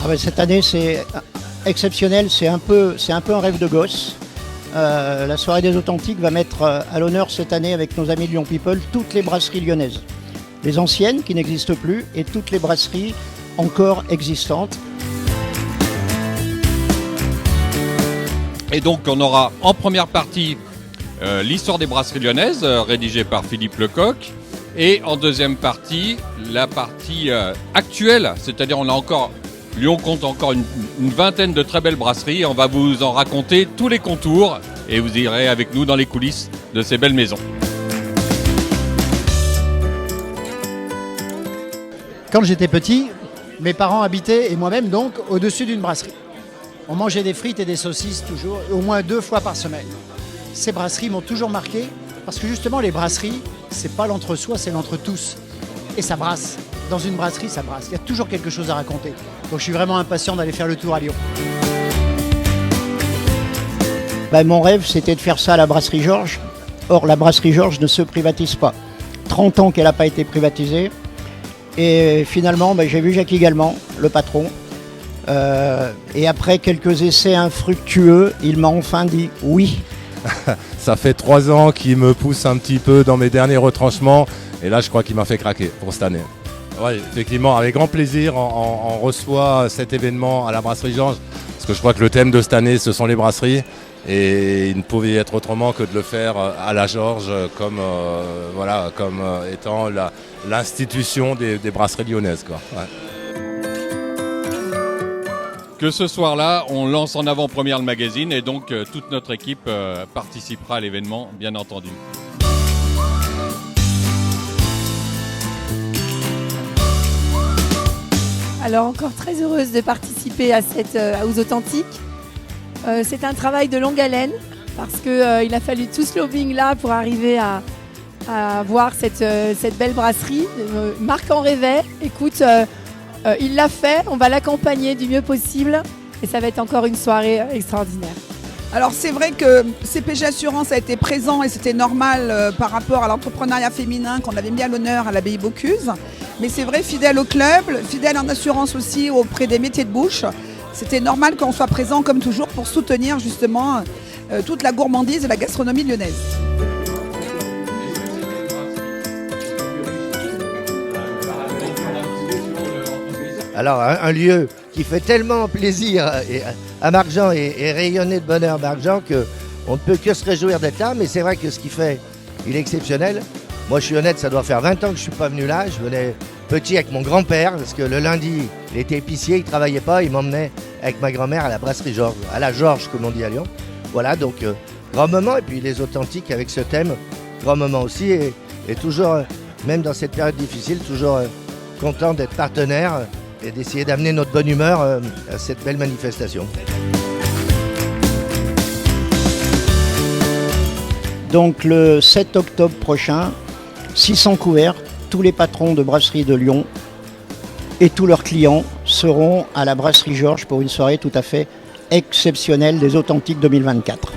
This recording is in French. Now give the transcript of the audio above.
Ah ouais, cette année, c'est exceptionnel, c'est un peu un rêve de gosse. La soirée des authentiques va mettre à l'honneur cette année avec nos amis de Lyon People toutes les brasseries lyonnaises. Les anciennes qui n'existent plus et toutes les brasseries encore existantes. Et donc on aura en première partie l'histoire des brasseries lyonnaises, rédigée par Philippe Lecoq. Et en deuxième partie, la partie actuelle, c'est-à-dire Lyon compte encore une vingtaine de très belles brasseries. On va vous en raconter tous les contours et vous irez avec nous dans les coulisses de ces belles maisons. Quand j'étais petit, mes parents habitaient, et moi-même donc, au-dessus d'une brasserie. On mangeait des frites et des saucisses toujours, au moins 2 fois par semaine. Ces brasseries m'ont toujours marqué, parce que justement les brasseries, c'est pas l'entre-soi, c'est l'entre-tous. Et ça brasse. Dans une brasserie, ça brasse. Il y a toujours quelque chose à raconter. Donc je suis vraiment impatient d'aller faire le tour à Lyon. Mon rêve, c'était de faire ça à la brasserie Georges. Or, la brasserie Georges ne se privatise pas. 30 ans qu'elle n'a pas été privatisée. Et finalement, j'ai vu Jacques Galman, le patron. Et après quelques essais infructueux, il m'a enfin dit oui. Ça fait 3 ans qu'il me pousse un petit peu dans mes derniers retranchements. Et là, je crois qu'il m'a fait craquer pour cette année. Oui, effectivement, avec grand plaisir, on reçoit cet événement à la brasserie Georges. Parce que je crois que le thème de cette année, ce sont les brasseries. Et il ne pouvait y être autrement que de le faire à la Georges comme étant l'institution des brasseries lyonnaises, quoi. Ouais. Que ce soir-là, on lance en avant-première le magazine et donc toute notre équipe participera à l'événement, bien entendu. Alors encore très heureuse de participer aux Authentiques. C'est un travail de longue haleine parce qu'il a fallu tout ce lobbying là pour arriver à voir cette belle brasserie. Marc en rêvait, écoute, il l'a fait, on va l'accompagner du mieux possible et ça va être encore une soirée extraordinaire. Alors c'est vrai que CPG Assurance a été présent et c'était normal par rapport à l'entrepreneuriat féminin qu'on avait mis à l'honneur à l'abbaye Bocuse. Mais c'est vrai, fidèle au club, fidèle en assurance aussi auprès des métiers de bouche, c'était normal qu'on soit présent comme toujours pour soutenir justement toute la gourmandise et la gastronomie lyonnaise. Alors un lieu qui fait tellement plaisir à Marc-Jean et rayonner de bonheur Marc-Jean qu'on ne peut que se réjouir d'être là, mais c'est vrai que ce qu'il fait, il est exceptionnel. Moi je suis honnête, ça doit faire 20 ans que je ne suis pas venu là, je venais petit avec mon grand-père, parce que le lundi, il était épicier, il ne travaillait pas, il m'emmenait avec ma grand-mère à la brasserie Georges, à la Georges comme on dit à Lyon. Voilà, donc grand moment, et puis les authentiques avec ce thème, grand moment aussi, et toujours, même dans cette période difficile, toujours content d'être partenaire et d'essayer d'amener notre bonne humeur à cette belle manifestation. Donc le 7 octobre prochain, 600 couverts, tous les patrons de brasserie de Lyon et tous leurs clients seront à la brasserie Georges pour une soirée tout à fait exceptionnelle des Authentiques 2024.